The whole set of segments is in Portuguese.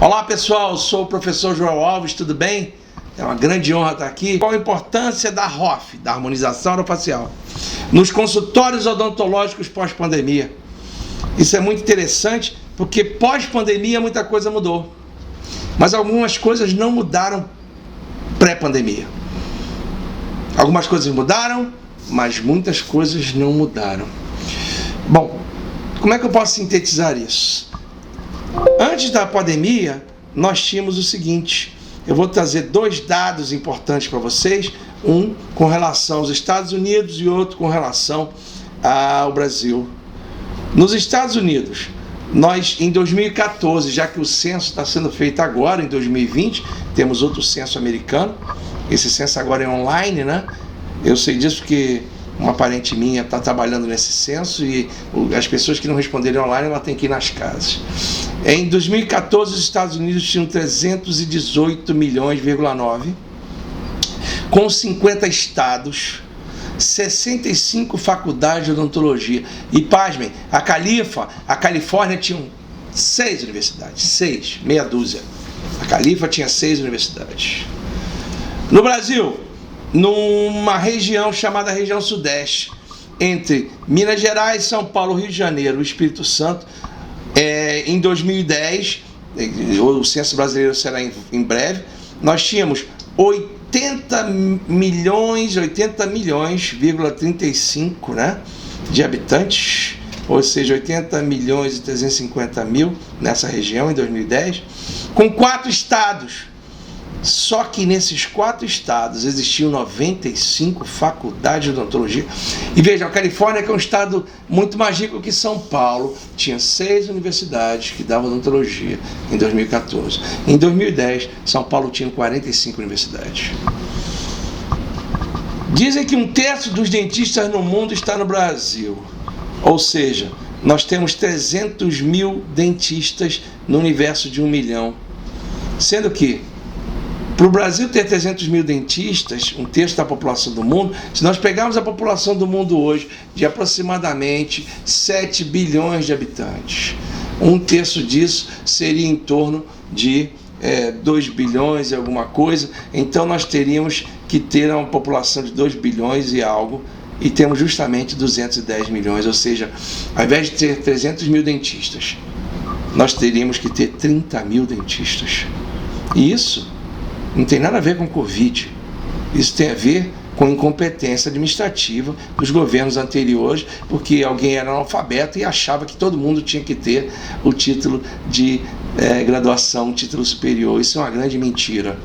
Olá pessoal, sou o professor João Alves, tudo bem? É uma grande honra estar aqui. Qual a importância da ROF, da harmonização orofacial, nos consultórios odontológicos pós-pandemia? Isso é muito interessante porque pós-pandemia muita coisa mudou, mas algumas coisas não mudaram pré-pandemia. Algumas coisas mudaram, mas muitas coisas não mudaram. Bom, como é que eu posso sintetizar isso? Antes da pandemia, nós tínhamos o seguinte: eu vou trazer dois dados importantes para vocês, um com relação aos Estados Unidos e outro com relação ao Brasil. Nos Estados Unidos, nós em 2014, já que o censo está sendo feito agora, em 2020, temos outro censo americano, esse censo agora é online, né? Eu sei disso porque uma parente minha está trabalhando nesse censo e as pessoas que não responderem online, ela tem que ir nas casas. Em 2014, os Estados Unidos tinham 318 milhões,9, com 50 estados, 65 faculdades de odontologia. E pasmem, a Califórnia tinha 6 universidades, meia dúzia. A Califórnia tinha 6 universidades. No Brasil, numa região chamada região Sudeste, entre Minas Gerais, São Paulo, Rio de Janeiro e Espírito Santo, em 2010, o censo brasileiro será em breve, nós tínhamos 80 milhões,35, né, de habitantes, ou seja, 80.350.000 nessa região em 2010, com 4 estados. Só que nesses 4 estados existiam 95 faculdades de odontologia. E veja, a Califórnia, que é um estado muito mais rico que São Paulo, tinha 6 universidades que davam odontologia em 2014. Em 2010, São Paulo tinha 45 universidades. Dizem que 1/3 dos dentistas no mundo está no Brasil. Ou seja, nós temos 300 mil dentistas no universo de 1 milhão. Sendo que para o Brasil ter 300 mil dentistas, 1/3 da população do mundo, se nós pegarmos a população do mundo hoje de aproximadamente 7 bilhões de habitantes, 1/3 disso seria em torno de 2 bilhões e alguma coisa. Então nós teríamos que ter uma população de 2 bilhões e algo, e temos justamente 210 milhões, ou seja, ao invés de ter 300 mil dentistas, nós teríamos que ter 30 mil dentistas. E isso não tem nada a ver com Covid. Isso tem a ver com incompetência administrativa dos governos anteriores, porque alguém era analfabeto e achava que todo mundo tinha que ter o título de graduação, um título superior. Isso é uma grande mentira.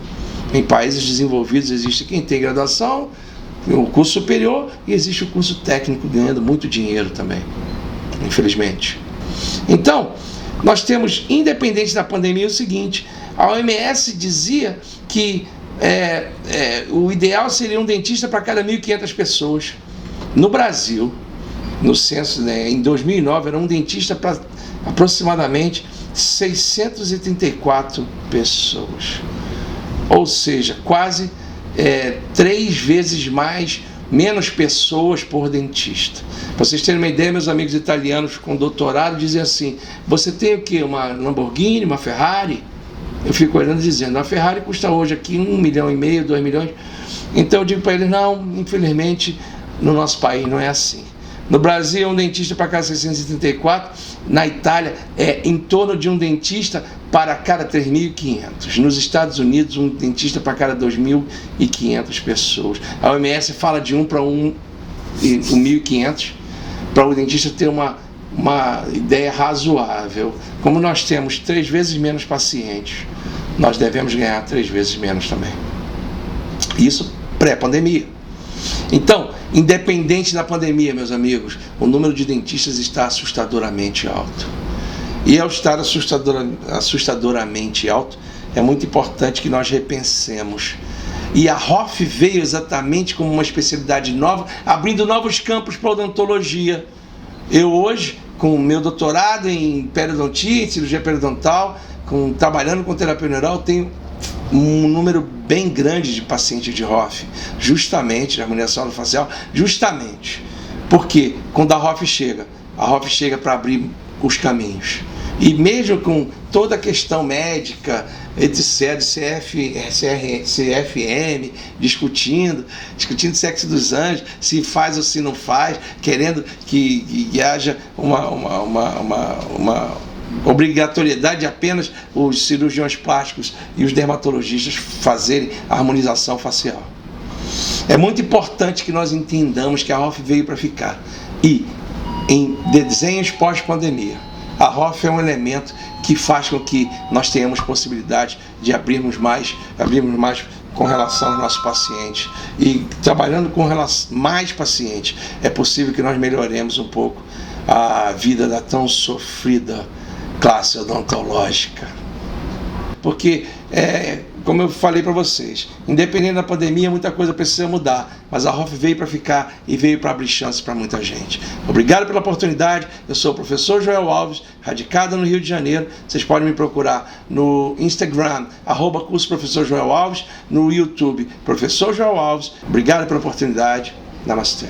Em países desenvolvidos existe quem tem graduação, o curso superior, e existe o curso técnico ganhando muito dinheiro também, infelizmente. Então, nós temos, independente da pandemia, o seguinte: a OMS dizia que o ideal seria um dentista para cada 1.500 pessoas. No Brasil, no censo, né, em 2009, era um dentista para aproximadamente 634 pessoas. Ou seja, quase 3 vezes menos pessoas por dentista. Para vocês terem uma ideia, meus amigos italianos com doutorado dizem assim: você tem o quê? Uma Lamborghini, uma Ferrari? Eu fico olhando e dizendo: a Ferrari custa hoje aqui 1,5 milhão, 2 milhões. Então eu digo para eles: não, infelizmente no nosso país não é assim. No Brasil é um dentista para cada 634, na Itália é em torno de um dentista para cada 3.500. Nos Estados Unidos, um dentista para cada 2.500 pessoas. A OMS fala de 1 para 1.500, para o dentista ter uma ideia razoável. Como nós temos 3 vezes menos pacientes, nós devemos ganhar 3 vezes menos também. Isso pré-pandemia. Então, independente da pandemia, meus amigos, o número de dentistas está assustadoramente alto. E ao estar assustadoramente alto, é muito importante que nós repensemos. E a ROF veio exatamente como uma especialidade nova, abrindo novos campos para a odontologia. Eu hoje, com o meu doutorado em periodontite, cirurgia periodontal, trabalhando com terapia neural, tenho um número bem grande de pacientes de ROF, justamente, de harmonização orofacial, justamente porque quando a ROF chega para abrir os caminhos. E mesmo com toda a questão médica, etc., CFM, discutindo sexo dos anjos, se faz ou se não faz, querendo que haja uma obrigatoriedade de apenas os cirurgiões plásticos e os dermatologistas fazerem a harmonização facial. É muito importante que nós entendamos que a ROF veio para ficar. E em desenhos pós-pandemia, a ROF é um elemento que faz com que nós tenhamos possibilidade de abrirmos mais com relação aos nossos pacientes. E trabalhando com mais pacientes, é possível que nós melhoremos um pouco a vida da tão sofrida classe odontológica. Porque, como eu falei para vocês, independente da pandemia, muita coisa precisa mudar, mas a ROF veio para ficar e veio para abrir chances para muita gente. Obrigado pela oportunidade. Eu sou o professor Joel Alves, radicado no Rio de Janeiro. Vocês podem me procurar no Instagram, @curso Professor Joel Alves, no YouTube, Professor Joel Alves. Obrigado pela oportunidade. Namastê.